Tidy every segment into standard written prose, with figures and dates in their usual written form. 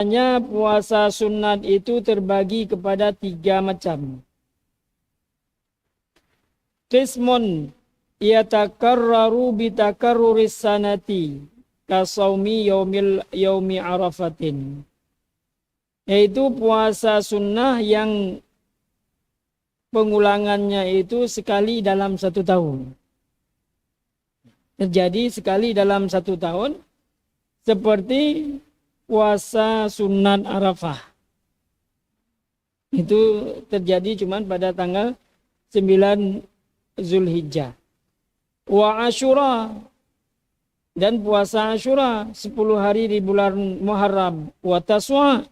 Hanya puasa sunat itu terbagi kepada 3 macam. Qismun yatakarraru bitakarruris sanati kasaumi yaumi arafatin. Yaitu puasa sunnah yang pengulangannya itu sekali dalam 1 tahun. Terjadi sekali dalam 1 tahun seperti puasa sunat Arafah. Itu terjadi cuma pada tanggal 9 Zulhijjah. Wa Asyura, dan puasa Asyura 10 hari di bulan Muharram. Wa Taswa,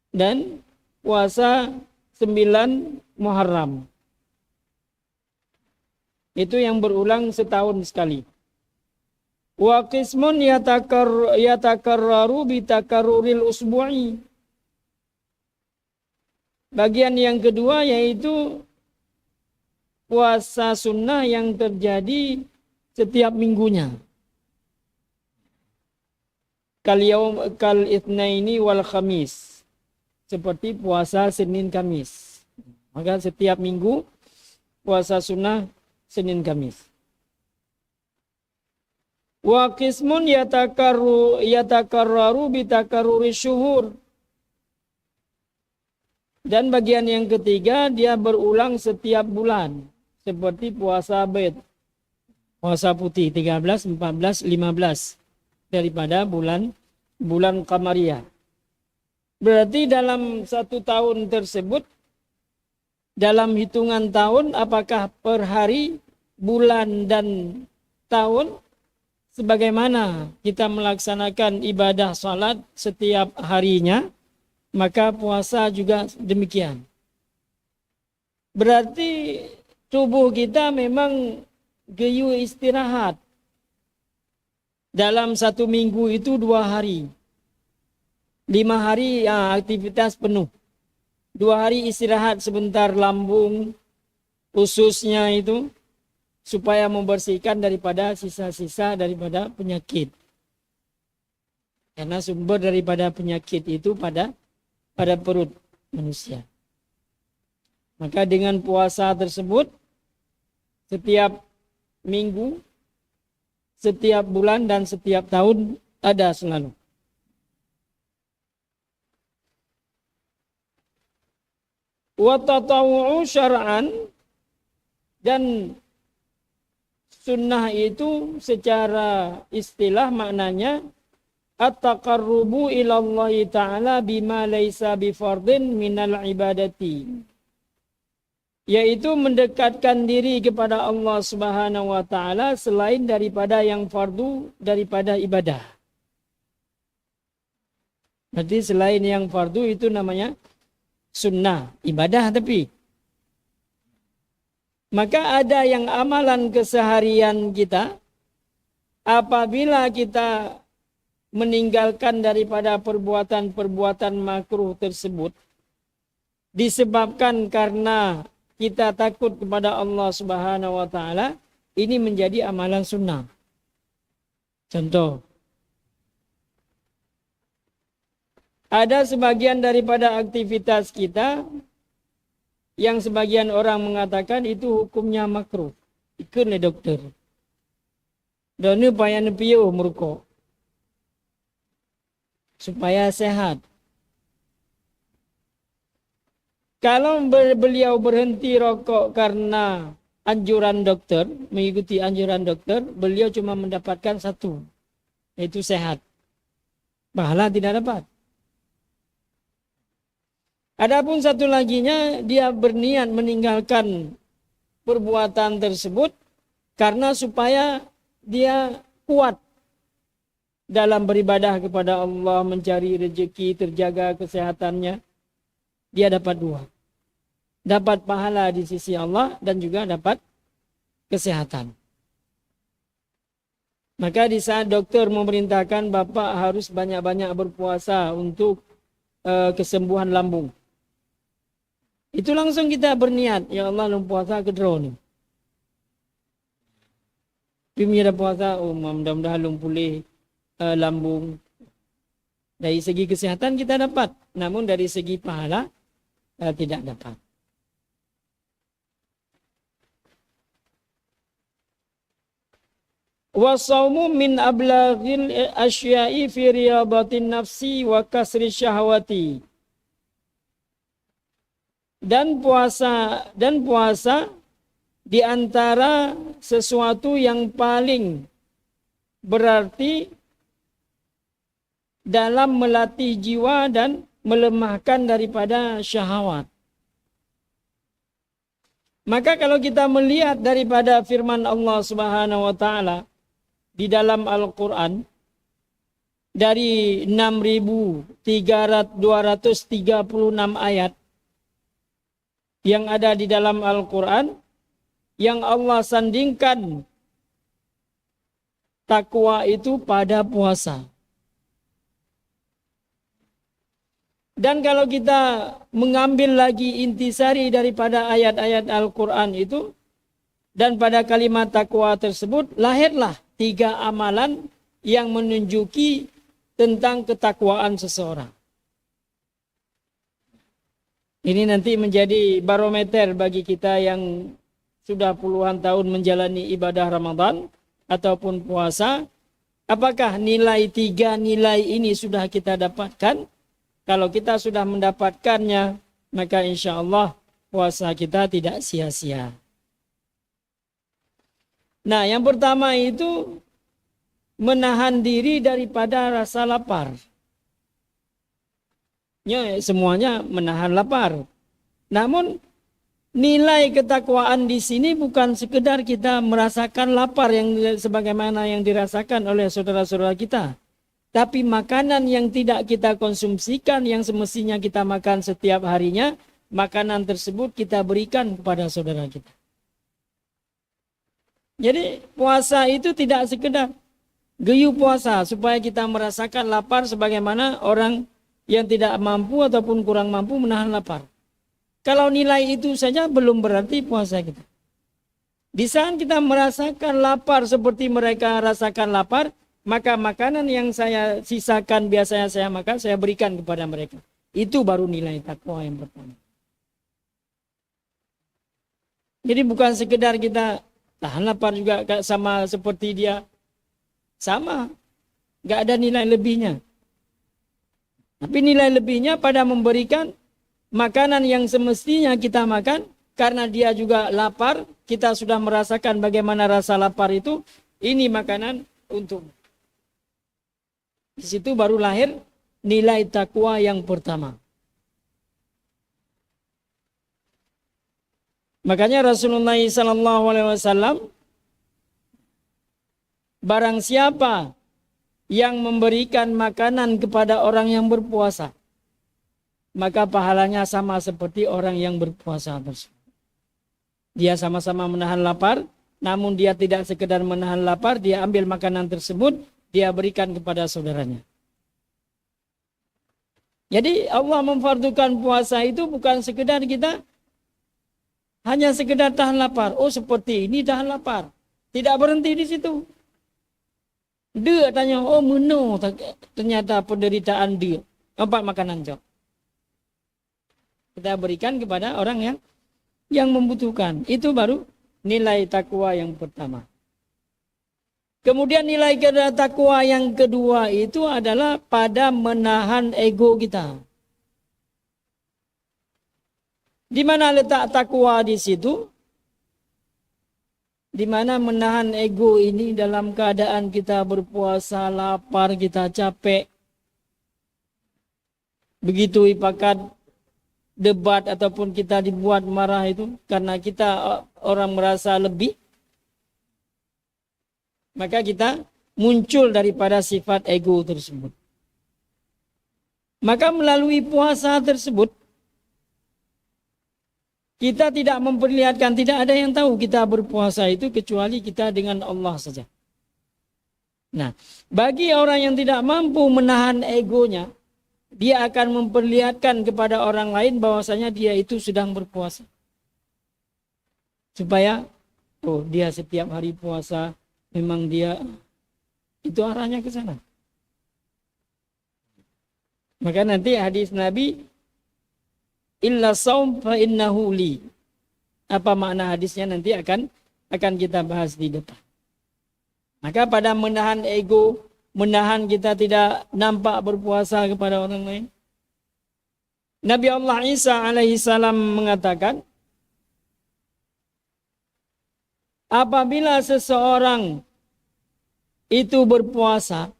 dan puasa 9 Muharram. Itu yang berulang setahun sekali. Wa qismun yatakarraru bitakarruril usbu'i. Bagian yang kedua yaitu puasa sunnah yang terjadi setiap minggunya. Kal itsnaini wal khamis. Seperti puasa Senin Kamis. Maka setiap minggu puasa sunnah Senin Kamis. Wa qismun yatakarraru bitakarruri syuhur. Dan bagian yang ketiga dia berulang setiap bulan. Seperti puasa Bait. Puasa putih 13, 14, 15. Daripada bulan Qamariyah. Berarti dalam 1 tahun tersebut, dalam hitungan tahun, apakah per hari, bulan, dan tahun, sebagaimana kita melaksanakan ibadah salat setiap harinya, maka puasa juga demikian. Berarti tubuh kita memang geyu istirahat. Dalam 1 minggu itu 2 hari. 5 hari aktivitas penuh. 2 hari istirahat sebentar lambung, ususnya itu, supaya membersihkan daripada sisa-sisa daripada penyakit. Karena sumber daripada penyakit itu pada perut manusia. Maka dengan puasa tersebut, setiap minggu, setiap bulan, dan setiap tahun ada selalu. Wa tatawu'u syar'an, dan sunnah itu secara istilah maknanya at-taqarrubu ilallahi ta'ala bima laisa bifardin minal ibadati. Yaitu mendekatkan diri kepada Allah Subhanahu wa ta'ala selain daripada yang fardu daripada ibadah. Berarti selain yang fardu itu namanya sunnah, ibadah tapi. Maka ada yang amalan keseharian kita, apabila kita meninggalkan daripada perbuatan-perbuatan makruh tersebut, disebabkan karena kita takut kepada Allah Subhanahu wa ta'ala, ini menjadi amalan sunnah. Contoh, ada sebagian daripada aktivitas kita yang sebagian orang mengatakan itu hukumnya makruh. Ikut oleh dokter. Dan ini payah nepiyo merokok. Supaya sehat. Kalau beliau berhenti rokok karena anjuran dokter, mengikuti anjuran dokter, beliau cuma mendapatkan 1, yaitu sehat. Pahala tidak dapat. Adapun 1 laginya, dia berniat meninggalkan perbuatan tersebut karena supaya dia kuat dalam beribadah kepada Allah, mencari rezeki, terjaga kesehatannya. Dia dapat 2. Dapat pahala di sisi Allah dan juga dapat kesehatan. Maka di saat dokter memerintahkan Bapak harus banyak-banyak berpuasa untuk kesembuhan lambung. Itu langsung kita berniat, ya Allah lu puasa ke drone. Pimi ada puasa, mudah-mudahan lu pulih lambung. Dari segi kesehatan kita dapat, namun dari segi pahala tidak dapat. Wasaumu min ablaghil asya'i fi riyadatin nafsi wa kasri syahwati. Dan puasa di antara sesuatu yang paling berarti dalam melatih jiwa dan melemahkan daripada syahwat. Maka kalau kita melihat daripada firman Allah Subhanahu wa taala di dalam Al-Quran dari 6.236 ayat yang ada di dalam Al-Quran, yang Allah sandingkan takwa itu pada puasa. Dan kalau kita mengambil lagi intisari daripada ayat-ayat Al-Quran itu, dan pada kalimat takwa tersebut lahirlah 3 amalan yang menunjuki tentang ketakwaan seseorang. Ini nanti menjadi barometer bagi kita yang sudah puluhan tahun menjalani ibadah Ramadan ataupun puasa. Apakah nilai 3 nilai ini sudah kita dapatkan? Kalau kita sudah mendapatkannya, maka insya Allah puasa kita tidak sia-sia. Nah, yang pertama itu menahan diri daripada rasa lapar. Ya, semuanya menahan lapar. Namun nilai ketakwaan di sini bukan sekedar kita merasakan lapar yang sebagaimana yang dirasakan oleh saudara-saudara kita. Tapi makanan yang tidak kita konsumsikan yang semestinya kita makan setiap harinya, makanan tersebut kita berikan kepada saudara kita. Jadi puasa itu tidak sekedar geyuh puasa supaya kita merasakan lapar sebagaimana orang yang tidak mampu ataupun kurang mampu menahan lapar. Kalau nilai itu saja belum berarti puasa kita. Di saat kita merasakan lapar seperti mereka rasakan lapar, maka makanan yang saya sisakan biasanya saya makan, saya berikan kepada mereka. Itu baru nilai takwa yang pertama. Jadi bukan sekedar kita tahan lapar juga sama seperti dia. Sama. Gak ada nilai lebihnya. Tapi nilai lebihnya pada memberikan makanan yang semestinya kita makan. Karena dia juga lapar. Kita sudah merasakan bagaimana rasa lapar itu. Ini makanan untuk. Di situ baru lahir nilai takwa yang pertama. Makanya Rasulullah SAW, barang siapa yang memberikan makanan kepada orang yang berpuasa, maka pahalanya sama seperti orang yang berpuasa tersebut. Dia sama-sama menahan lapar, namun dia tidak sekedar menahan lapar, dia ambil makanan tersebut, dia berikan kepada saudaranya. Jadi Allah memfardukan puasa itu bukan sekedar kita hanya sekedar tahan lapar. Oh seperti ini tahan lapar. Tidak berhenti di situ. Dia tanya, oh menu ternyata penderitaan dia. Apa makanan jauh. Kita berikan kepada orang yang membutuhkan. Itu baru nilai takwa yang pertama. Kemudian nilai takwa yang kedua itu adalah pada menahan ego kita. Di mana letak takwa di situ? Di mana menahan ego ini dalam keadaan kita berpuasa, lapar, kita capek. Begitu ipakat debat ataupun kita dibuat marah itu karena kita orang merasa lebih. Maka kita muncul daripada sifat ego tersebut. Maka melalui puasa tersebut, kita tidak memperlihatkan, tidak ada yang tahu kita berpuasa itu kecuali kita dengan Allah saja. Nah, bagi orang yang tidak mampu menahan egonya, dia akan memperlihatkan kepada orang lain bahwasanya dia itu sedang berpuasa. Supaya, oh dia setiap hari puasa, memang dia, itu arahnya ke sana. Maka nanti hadis Nabi, illa saum fa innahu li. Apa makna hadisnya nanti akan kita bahas di depan. Maka pada menahan ego, menahan kita tidak nampak berpuasa kepada orang lain. Nabi Allah Isa alaihi salam mengatakan, apabila seseorang itu berpuasa,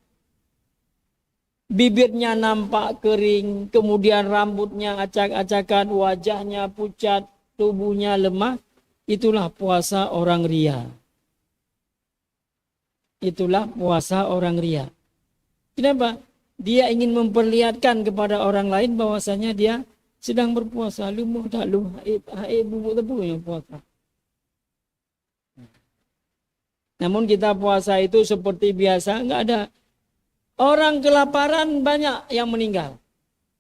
bibirnya nampak kering, kemudian rambutnya acak-acakan, wajahnya pucat, tubuhnya lemah, itulah puasa orang ria. Itulah puasa orang ria. Kenapa? Dia ingin memperlihatkan kepada orang lain bahwasanya dia sedang berpuasa. Lumuh tak lumuh, haid bubuk tebu yang puasa. Namun kita puasa itu seperti biasa, enggak ada. Orang kelaparan banyak yang meninggal.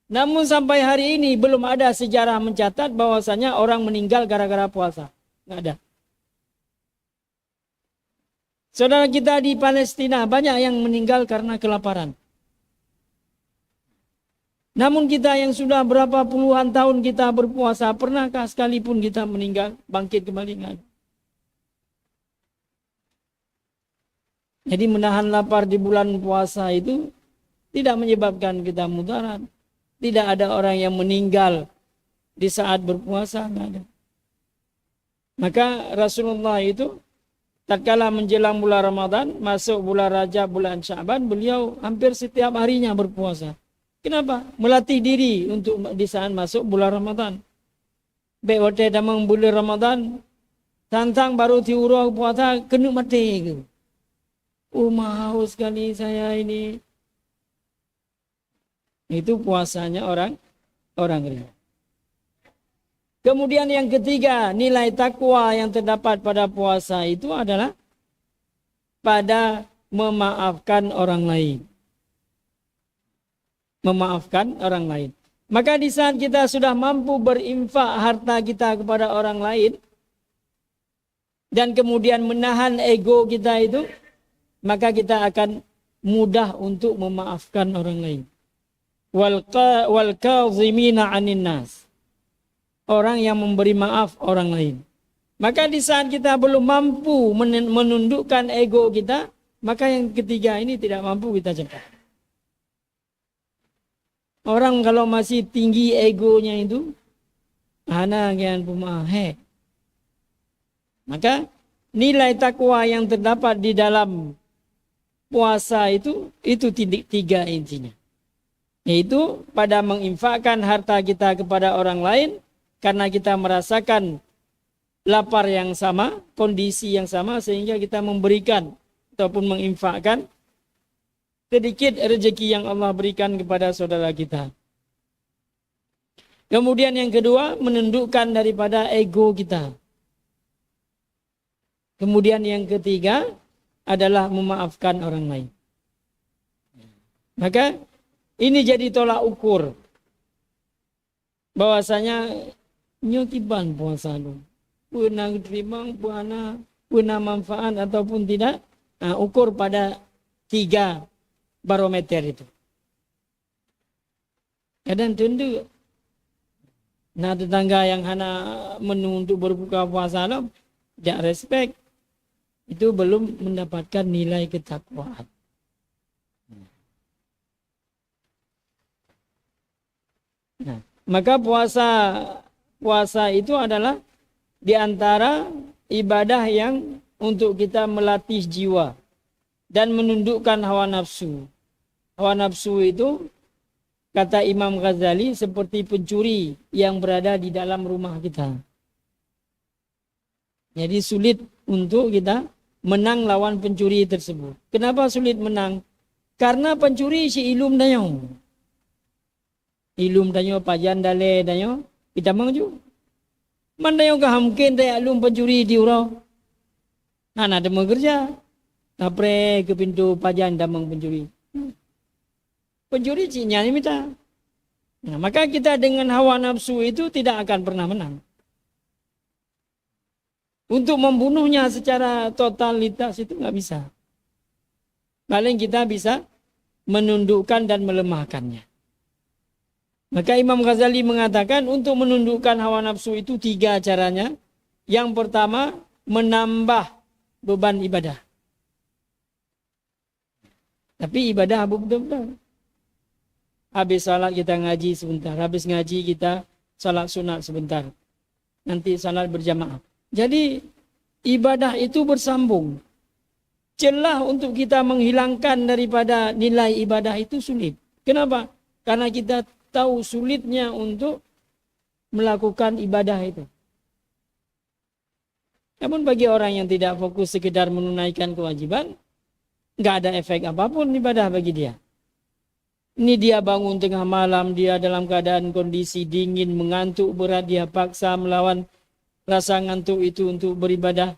Namun sampai hari ini belum ada sejarah mencatat bahwasanya orang meninggal gara-gara puasa. Enggak ada. Saudara kita di Palestina banyak yang meninggal karena kelaparan. Namun kita yang sudah berapa puluhan tahun kita berpuasa, pernahkah sekalipun kita meninggal, bangkit kembali? Enggak ada. Jadi menahan lapar di bulan puasa itu tidak menyebabkan kita mudarat. Tidak ada orang yang meninggal di saat berpuasa, enggak ada. Maka Rasulullah itu tatkala menjelang bulan Ramadan, masuk bulan Rajab, bulan Sya'ban, beliau hampir setiap harinya berpuasa. Kenapa? Melatih diri untuk di saat masuk bulan Ramadan. Baik waktu damang bulan Ramadan, tantang baru diurah puasa, kena mati ke. Haus sekali saya ini. Itu puasanya orang ria. Kemudian yang ketiga, nilai takwa yang terdapat pada puasa itu adalah pada memaafkan orang lain. Memaafkan orang lain. Maka di saat kita sudah mampu berinfak harta kita kepada orang lain, dan kemudian menahan ego kita itu, maka kita akan mudah untuk memaafkan orang lain. Wal kazimina 'anin nas. Orang yang memberi maaf orang lain. Maka di saat kita belum mampu menundukkan ego kita, maka yang ketiga ini tidak mampu kita cegah. Orang kalau masih tinggi egonya itu, ana gian pemahe. Maka nilai takwa yang terdapat di dalam puasa itu tiga intinya. Yaitu pada menginfakkan harta kita kepada orang lain karena kita merasakan lapar yang sama, kondisi yang sama, sehingga kita memberikan ataupun menginfakkan sedikit rezeki yang Allah berikan kepada saudara kita. Kemudian yang kedua, menundukkan daripada ego kita. Kemudian yang ketiga adalah memaafkan orang lain. Maka ini jadi tolak ukur bahwasanya nyotiban puasa lu. Pernah terima pernah manfaat ataupun tidak. Nah, ukur pada 3 barometer itu. Kadang tentu nah tetangga yang hana menu untuk berbuka puasa lo tidak respect, itu belum mendapatkan nilai ketakwaan. Nah, maka puasa itu adalah di antara ibadah yang untuk kita melatih jiwa dan menundukkan hawa nafsu. Hawa nafsu itu, kata Imam Ghazali, seperti pencuri yang berada di dalam rumah kita. Jadi sulit untuk kita menang lawan pencuri tersebut. Kenapa sulit menang? Karena pencuri si ilum danyo. Ilum danyo pajan dale danyo kita mangju. Mandayo ka hamkin daya ilum pencuri di urau. Nah, ada mengerja. Tapre ke pintu pajan damang pencuri. Pencuri cinya ni minta. Nah, maka kita dengan hawa nafsu itu tidak akan pernah menang. Untuk membunuhnya secara totalitas itu nggak bisa. Paling kita bisa menundukkan dan melemahkannya. Maka Imam Ghazali mengatakan untuk menundukkan hawa nafsu itu 3 caranya. Yang pertama, menambah beban ibadah. Tapi ibadah betul-betul. Habis salat kita ngaji sebentar. Habis ngaji kita salat sunat sebentar. Nanti salat berjamaah. Jadi ibadah itu bersambung. Celah untuk kita menghilangkan daripada nilai ibadah itu sulit. Kenapa? Karena kita tahu sulitnya untuk melakukan ibadah itu. Namun bagi orang yang tidak fokus sekedar menunaikan kewajiban, nggak ada efek apapun ibadah bagi dia. Ini dia bangun tengah malam, dia dalam keadaan kondisi dingin, mengantuk berat, dia paksa melawan rasa ngantuk itu untuk beribadah.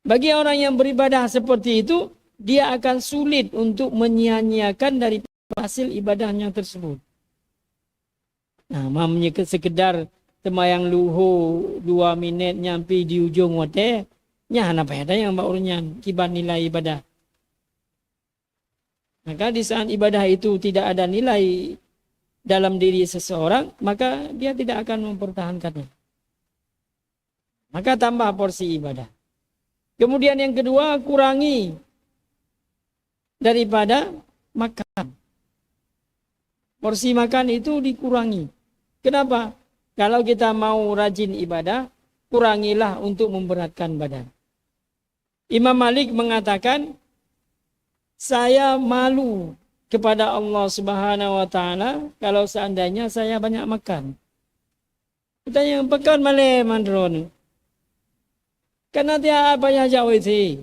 Bagi orang yang beribadah seperti itu, dia akan sulit untuk menyia-nyiakan dari hasil ibadahnya tersebut. Nah, mamnya sekedar temayang luhu 2 minit nyampe di ujung wate, nya apa ada yang baurnya kibar nilai ibadah. Maka di saat ibadah itu tidak ada nilai dalam diri seseorang, maka dia tidak akan mempertahankannya. Maka tambah porsi ibadah. Kemudian yang kedua, kurangi daripada makan. Porsi makan itu dikurangi. Kenapa? Kalau kita mau rajin ibadah, kurangilah untuk memberatkan badan. Imam Malik mengatakan, saya malu kepada Allah Subhanahu wa taala kalau seandainya saya banyak makan. Kita yang pekan malai mandron. Karena dia banyak jauh isi.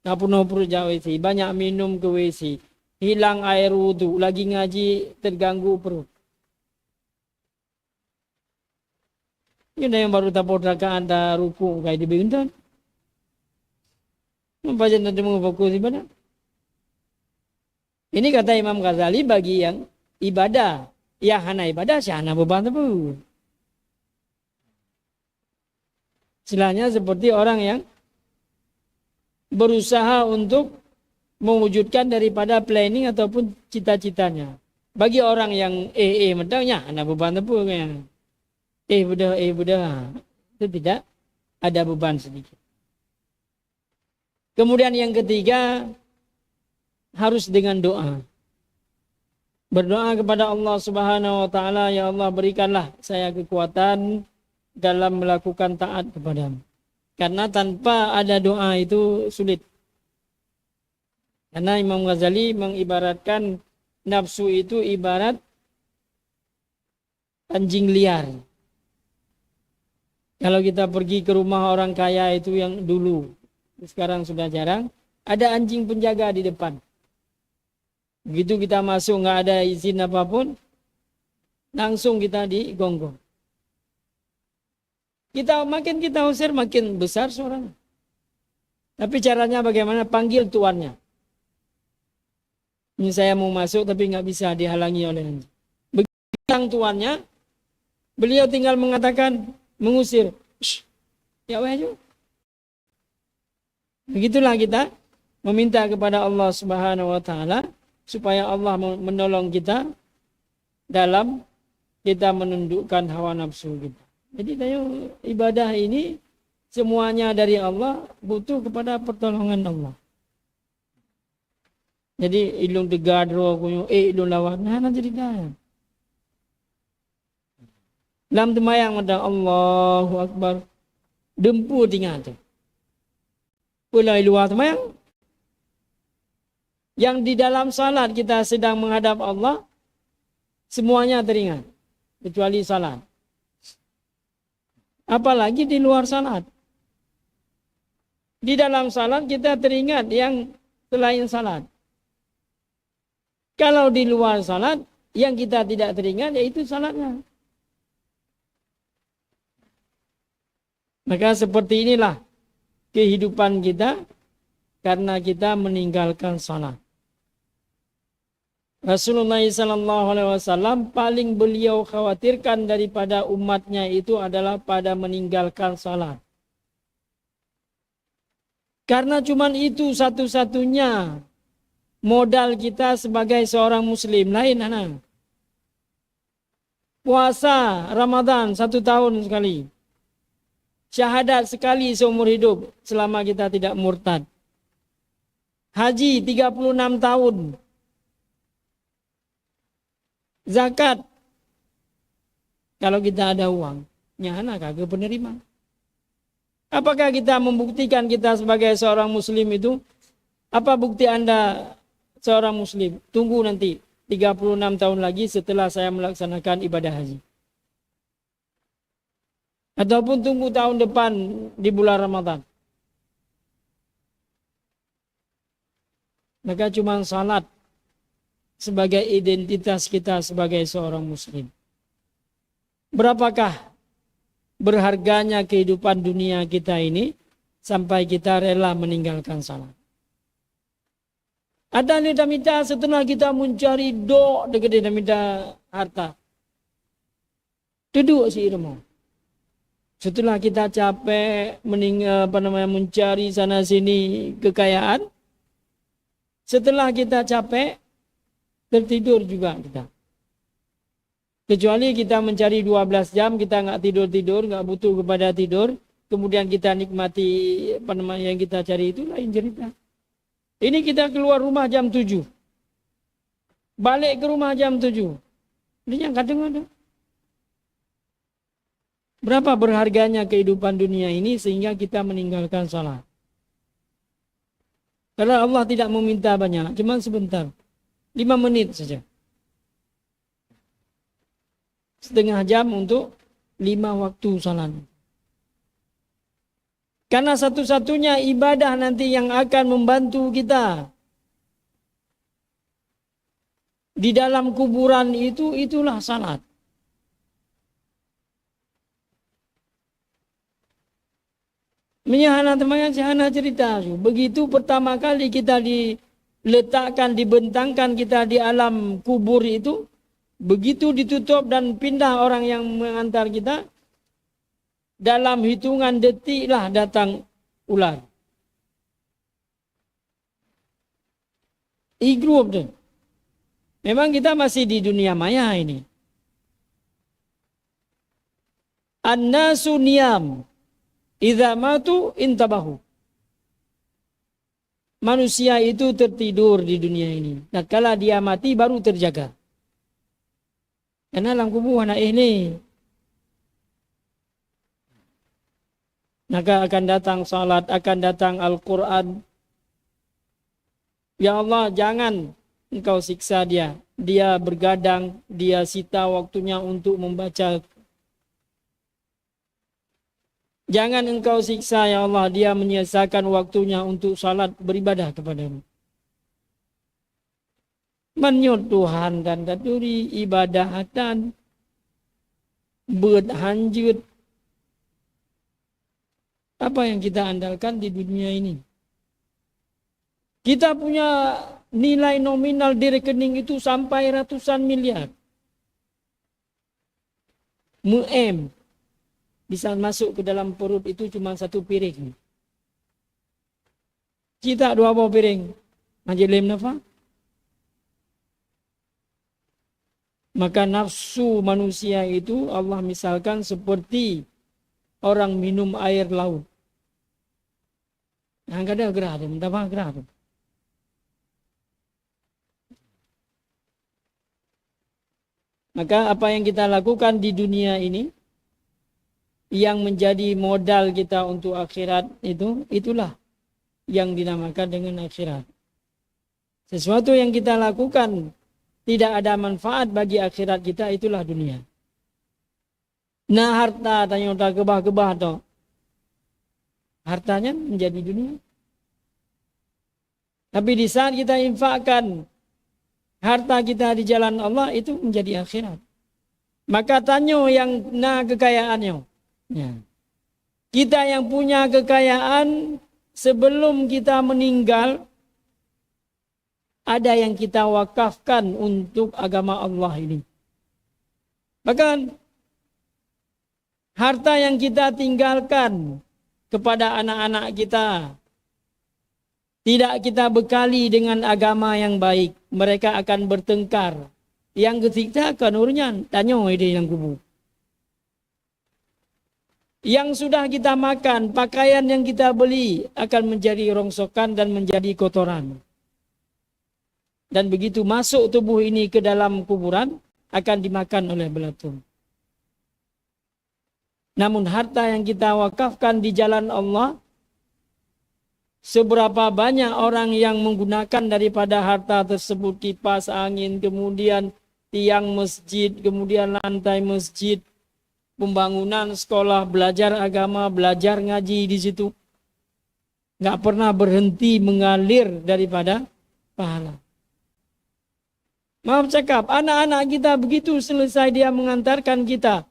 Napun-napun jauh isi. Banyak minum ke WC. Hilang air wudu. Lagi ngaji terganggu perut. Ini yang baru tapor rakaat anda ruku kayak di bintan. Membaca nanti mengofokus ibadah. Ini kata Imam Ghazali bagi yang ibadah. Ya hana ibadah, syahana beban tebu. Istilahnya seperti orang yang berusaha untuk mewujudkan daripada planning ataupun cita-citanya. Bagi orang yang medangnya, hana beban tebu. Budah. Itu tidak ada beban sedikit. Kemudian yang ketiga, harus dengan doa. Berdoa kepada Allah Subhanahu wa taala, ya Allah berikanlah saya kekuatan dalam melakukan taat kepadamu. Karena tanpa ada doa itu sulit. Karena Imam Ghazali mengibaratkan nafsu itu ibarat anjing liar. Kalau kita pergi ke rumah orang kaya itu yang dulu, sekarang sudah jarang, ada anjing penjaga di depan. Begitu kita masuk nggak ada izin apapun, langsung kita digonggong. Makin kita usir makin besar suaranya. Tapi caranya bagaimana? Panggil tuannya. Ini saya mau masuk tapi nggak bisa dihalangi oleh anjing. Begitu tuannya, beliau tinggal mengatakan, mengusir. Ya wahyu. Begitulah kita meminta kepada Allah Subhanahu wa taala supaya Allah menolong kita dalam kita menundukkan hawa nafsu kita. Jadi ibadah ini semuanya dari Allah, butuh kepada pertolongan Allah. Jadi ilung degadro kunyo ilung lawan nanti dikaya. Dalam temayang ada Allahu Akbar. Dempu tinggal tu. Pulai luar temayang. Yang di dalam salat kita sedang menghadap Allah, semuanya teringat. Kecuali salat. Apalagi di luar salat. Di dalam salat kita teringat yang selain salat. Kalau di luar salat, yang kita tidak teringat yaitu salatnya. Maka seperti inilah kehidupan kita karena kita meninggalkan salat. Rasulullah SAW paling beliau khawatirkan daripada umatnya itu adalah pada meninggalkan salat. Karena cuma itu satu-satunya modal kita sebagai seorang muslim. Lain anak. Puasa Ramadan 1 tahun sekali. Syahadat sekali seumur hidup selama kita tidak murtad. Haji 36 tahun. Zakat kalau kita ada uang, nyana kagak penerima. Apakah kita membuktikan kita sebagai seorang muslim itu? Apa bukti Anda seorang muslim? Tunggu nanti 36 tahun lagi setelah saya melaksanakan ibadah haji. Ataupun tunggu tahun depan di bulan Ramadan. Maka cuma salat sebagai identitas kita sebagai seorang muslim. Berapakah berharganya kehidupan dunia kita ini sampai kita rela meninggalkan salat? Ada nida-nida setelah kita mencari dekat nida harta. Duduk si irmo. Setelah kita capek mencari sana sini kekayaan, setelah kita capek tertidur juga kita. Kecuali kita mencari 12 jam, kita nggak tidur-tidur, nggak butuh kepada tidur, kemudian kita nikmati yang kita cari, itu lain cerita. Ini kita keluar rumah jam 7. Balik ke rumah jam 7. Ini yang kadang-kadang. Berapa berharganya kehidupan dunia ini sehingga kita meninggalkan salat. Karena Allah tidak meminta banyak, cuma sebentar. 5 menit saja. Setengah jam untuk 5 waktu salat. Karena satu-satunya ibadah nanti yang akan membantu kita di dalam kuburan itulah salat. Menyahana teman sehana cerita. Begitu pertama kali kita diletakkan, dibentangkan kita di alam kubur itu, begitu ditutup dan pindah orang yang mengantar kita, dalam hitungan detiklah datang ular. Igrup deh. Memang kita masih di dunia maya ini. An-nasu niyam. Idza matu intabahu. Manusia itu tertidur di dunia ini. Dan kala dia mati baru terjaga. Karena dalam kubur anak ini. Maka akan datang salat, akan datang Al-Quran. Ya Allah, jangan engkau siksa dia. Dia bergadang, dia sita waktunya untuk membaca. Jangan engkau siksa ya Allah, dia menyiasakan waktunya untuk salat beribadah kepadamu. Menyut Tuhan dan katuri ibadahatan berhanjut. Apa yang kita andalkan di dunia ini? Kita punya nilai nominal di rekening itu sampai ratusan miliar. Bisa masuk ke dalam perut itu cuma 1 piring. Kita 2 buah piring. Majelim nafa. Maka nafsu manusia itu Allah misalkan seperti orang minum air laut. Yang ada gerah, minta gerah. Maka apa yang kita lakukan di dunia ini, yang menjadi modal kita untuk akhirat itulah yang dinamakan dengan akhirat. Sesuatu yang kita lakukan tidak ada manfaat bagi akhirat kita, itulah dunia. Nah harta tanya udah kebah-kebah toh. Hartanya menjadi dunia. Tapi di saat kita infakkan harta kita di jalan Allah, itu menjadi akhirat. Maka tanya yang kekayaannya. Ya. Kita yang punya kekayaan sebelum kita meninggal, ada yang kita wakafkan untuk agama Allah ini. Bahkan harta yang kita tinggalkan kepada anak-anak kita, tidak kita bekali dengan agama yang baik, mereka akan bertengkar Yang ketiga kanurnya tanya dia yang kubur. Yang sudah kita makan, pakaian yang kita beli akan menjadi rongsokan dan menjadi kotoran. Dan begitu masuk tubuh ini ke dalam kuburan, akan dimakan oleh belatung. Namun harta yang kita wakafkan di jalan Allah, seberapa banyak orang yang menggunakan daripada harta tersebut, kipas angin, kemudian tiang masjid, kemudian lantai masjid, pembangunan sekolah, belajar agama, belajar ngaji di situ. Nggak pernah berhenti mengalir daripada pahala. Maaf cakap, anak-anak kita begitu selesai dia mengantarkan kita,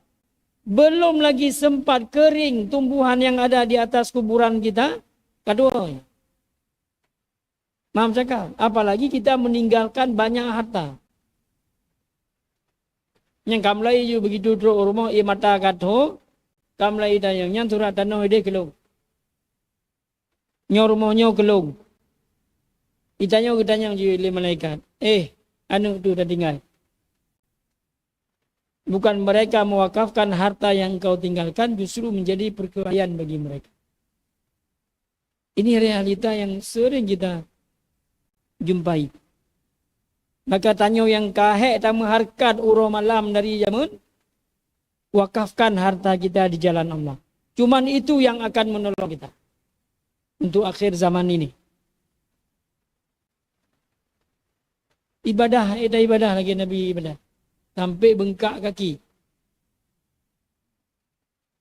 belum lagi sempat kering tumbuhan yang ada di atas kuburan kita, kedua. Maaf cakap, apalagi kita meninggalkan banyak harta. Yang kamlai ju begitu teruk rumah ia mata katho, kamlai tanya yang surat tanah ide kelong. Nyor rumahnya kelong. Itanya ju le malaikat. Anu tu dah tinggal. Bukan mereka mewakafkan harta yang kau tinggalkan, justru menjadi perkelahian bagi mereka. Ini realita yang sering kita jumpai. Maka tanya yang kahek tamu harkat uro malam dari zaman, wakafkan harta kita di jalan Allah. Cuman itu yang akan menolong kita untuk akhir zaman ini. Ibadah lagi Nabi ibadah. Sampai bengkak kaki.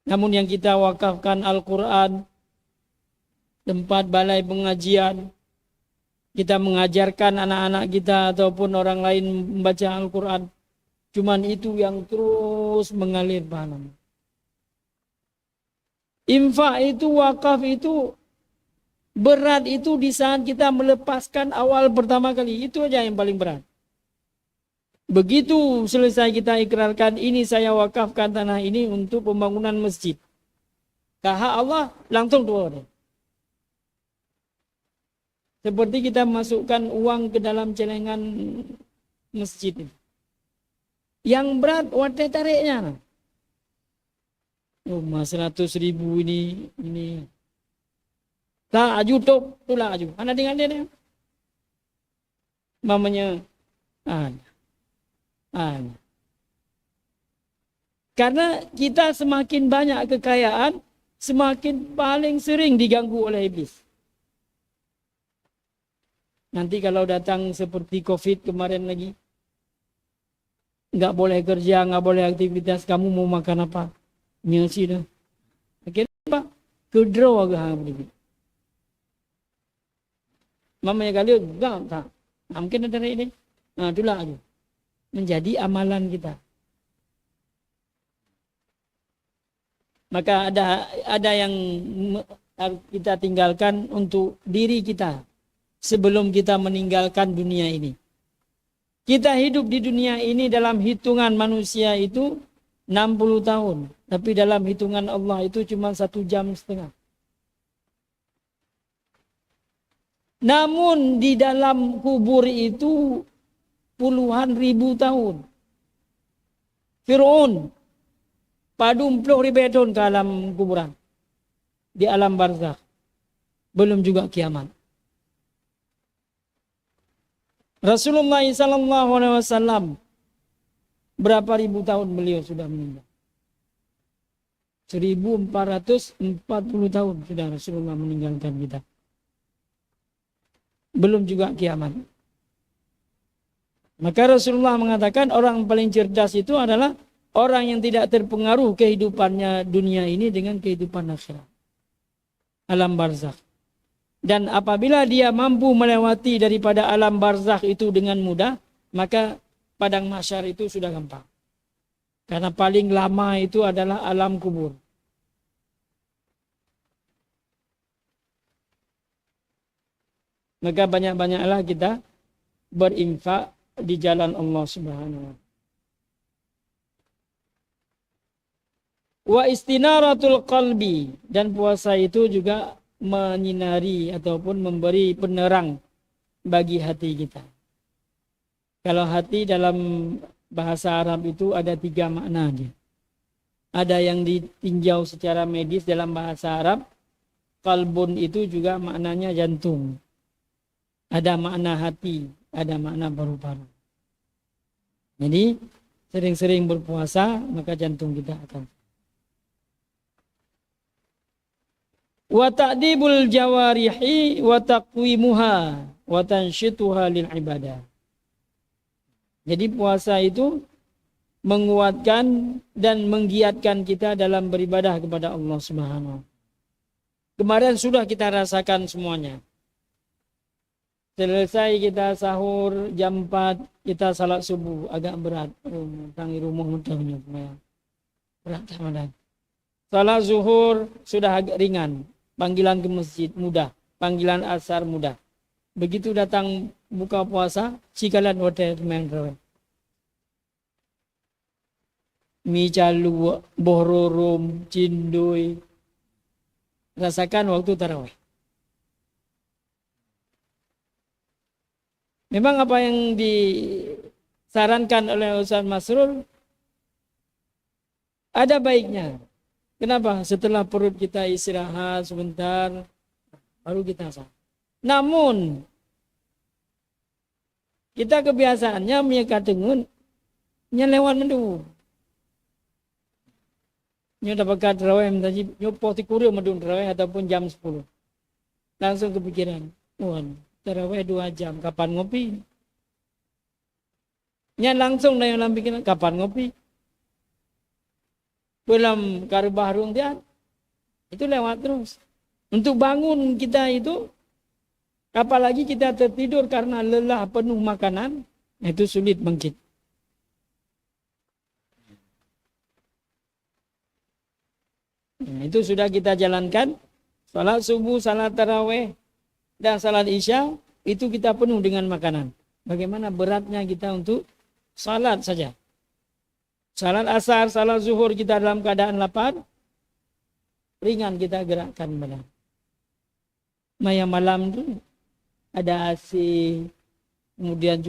Namun yang kita wakafkan Al-Quran, tempat balai pengajian, kita mengajarkan anak-anak kita ataupun orang lain membaca Al-Quran. Cuman itu yang terus mengalir pahalanya. Infak itu, wakaf itu, berat itu di saat kita melepaskan awal pertama kali. Itu aja yang paling berat. Begitu selesai kita ikrarkan, ini saya wakafkan tanah ini untuk pembangunan masjid. Kahak Allah langsung keluar. Seperti kita masukkan uang ke dalam celengan masjid. Yang berat wadah tariknya. Oh, 100.000 ini. Tak aju top, itulah aju. Anda dengar dia. Mamanya Karena kita semakin banyak kekayaan, semakin paling sering diganggu oleh iblis. Nanti kalau datang seperti COVID kemarin lagi, nggak boleh kerja, nggak boleh aktivitas, kamu mau makan apa? Nyesi dah. Akhirnya apa? Kedraw agak begitu. Mamanya kali enggak tak. Mungkin ada ini. Nah, itulah aja. Menjadi amalan kita. Maka ada yang kita tinggalkan untuk diri kita sebelum kita meninggalkan dunia ini. Kita hidup di dunia ini dalam hitungan manusia itu 60 tahun. Tapi dalam hitungan Allah itu cuma 1 jam setengah. Namun di dalam kubur itu puluhan ribu tahun. Fir'aun padu 40.000 tahun ke alam kuburan. Di alam barzakh. Belum juga kiamat. Rasulullah SAW berapa ribu tahun beliau sudah meninggal? 1440 tahun sudah Rasulullah meninggalkan kita. Belum juga kiamat. Maka Rasulullah mengatakan orang paling cerdas itu adalah orang yang tidak terpengaruh kehidupannya dunia ini dengan kehidupan akhirat. Alam barzakh. Dan apabila dia mampu melewati daripada alam barzakh itu dengan mudah, maka padang mahsyar itu sudah gampang. Karena paling lama itu adalah alam kubur. Maka banyak-banyaklah kita berinfak di jalan Allah Subhanahu wa ta'ala. Wa istinaratul qalbi, dan puasa itu juga menyinari ataupun memberi penerang bagi hati kita. Kalau hati dalam bahasa Arab itu ada 3 makna dia. Ada yang ditinjau secara medis dalam bahasa Arab. Qalbun itu juga maknanya jantung. Ada makna hati, ada makna paru-paru. Jadi sering-sering berpuasa maka jantung kita akan. Wa ta'dibul jawarihi wa taqwimuha wa tanshituha lil ibadah. Jadi puasa itu menguatkan dan menggiatkan kita dalam beribadah kepada Allah Subhanahu. Kemarin sudah kita rasakan semuanya. Selesai kita sahur jam 4, kita salat subuh agak berat. Tangi rumah mudahnya berat Ramadan. Salat zuhur sudah agak ringan. Panggilan ke masjid mudah, panggilan asar mudah. Begitu datang buka puasa, cikalan hotel main rawe. Mi calu, bohrorom, cindui. Rasakan waktu tarawih. Memang apa yang disarankan oleh Ustaz Masrur ada baiknya. Kenapa? Setelah perut kita istirahat sebentar, baru kita sah. Namun, kita kebiasaannya menyekat dengun, lewat mendu. Nyo dapat terawih menjadi nyo poti kurir medun terawih ataupun jam 10. Langsung kepikiran, terawih 2 jam, kapan ngopi? Nya langsung dalam pikiran, kapan ngopi? Belum karubah rung dia, itu lewat terus. Untuk bangun kita itu, apalagi kita tertidur karena lelah penuh makanan, itu sulit bangkit. Itu sudah kita jalankan. Salat subuh, salat tarawih, dan salat isya, itu kita penuh dengan makanan. Bagaimana beratnya kita untuk salat saja. Salat asar, salat zuhur kita dalam keadaan lapar, ringan kita gerakkan badan. Maya malam itu ada AC, kemudian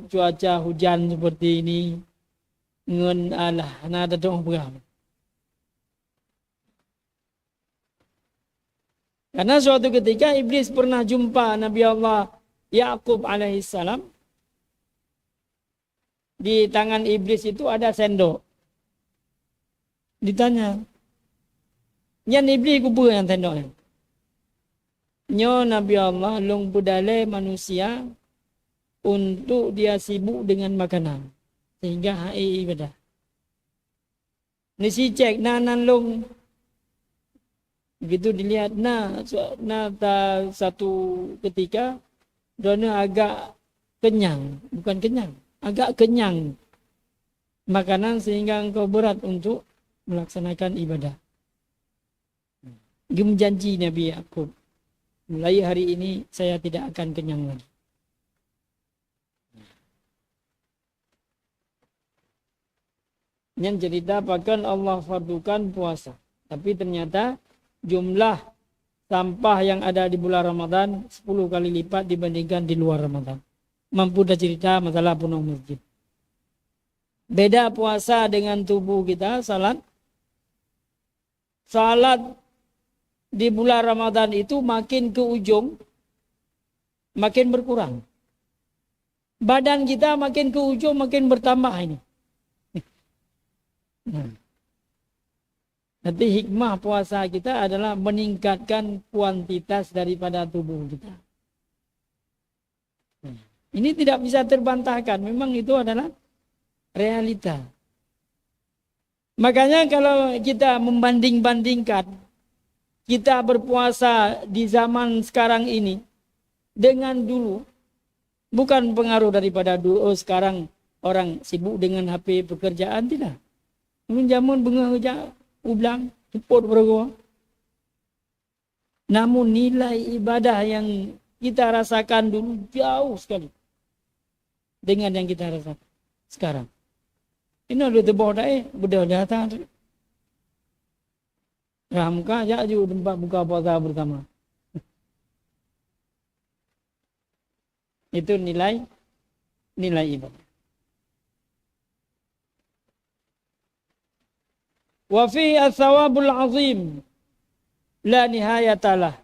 cuaca hujan seperti ini, ngen alah, nada dong berapa. Karena suatu ketika Iblis pernah jumpa Nabi Allah Ya'qub alaihissalam. Di tangan Iblis itu ada sendok. Ditanya, nyan Iblis kubur yang sendoknya. Nyo Nabi Allah long budale manusia untuk dia sibuk dengan makanan. Sehingga hai ibadah. Nisi cek nanan long. Begitu dilihat satu ketika dona agak kenyang, bukan kenyang, agak kenyang makanan sehingga engkau berat untuk melaksanakan ibadah. Dia menjanji Nabi Ya'qub, mulai hari ini saya tidak akan kenyang lagi. Yang cerita bahkan Allah fardukan puasa, tapi ternyata jumlah sampah yang ada di bulan Ramadan 10 kali lipat dibandingkan di luar Ramadan. Mampu dah cerita masalah penuh masjid. Beda puasa dengan tubuh kita, salat. Salat di bulan Ramadan itu makin ke ujung, makin berkurang. Badan kita makin ke ujung, makin bertambah ini. Nanti hikmah puasa kita adalah meningkatkan kuantitas daripada tubuh kita. Ini tidak bisa terbantahkan. Memang itu adalah realita. Makanya kalau kita membanding-bandingkan kita berpuasa di zaman sekarang ini dengan dulu, bukan pengaruh daripada dulu sekarang orang sibuk dengan HP pekerjaan, tidak. Mungkin zaman bengar ulang, cepot bergua. Namun nilai ibadah yang kita rasakan dulu jauh sekali dengan yang kita rasakan sekarang. Ini ada tebah dah budak datang. Ramka aja juga tempat buka puasa bersama. Itu nilai ibadah. Wa fihi ats-tsawabul 'azim la nihayatalah.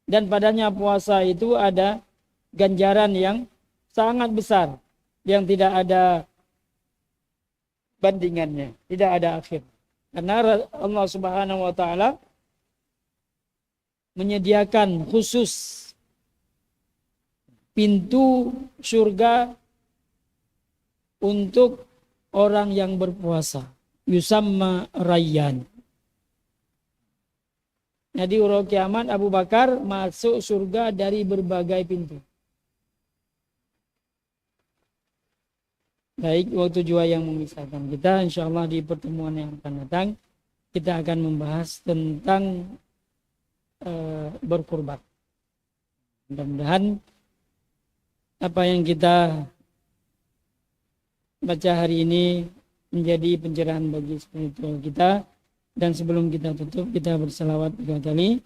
Dan padanya puasa itu ada ganjaran yang sangat besar yang tidak ada bandingannya, tidak ada akhir. Karena Allah Subhanahu wa taala menyediakan khusus pintu surga untuk orang yang berpuasa. Yusamma Rayyan. Jadi urut kiamat Abu Bakar masuk surga dari berbagai pintu. Baik, waktu jua yang memisahkan kita. Insyaallah di pertemuan yang akan datang kita akan membahas tentang berkurban. Mudah-mudahan apa yang kita baca hari ini menjadi pencerahan bagi spiritual kita. Dan sebelum kita tutup, kita berselawat 3 kali.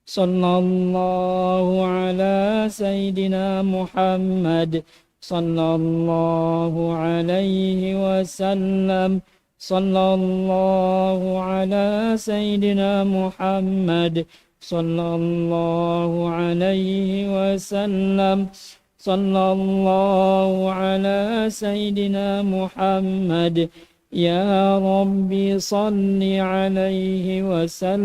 Sallallahu ala Sayyidina Muhammad sallallahu alaihi wasallam. Sallallahu ala Sayyidina Muhammad sallallahu alaihi wasallam. Sallallahu ala Sayyidina Muhammad. Ya Rabbi salli alaihi wasallam.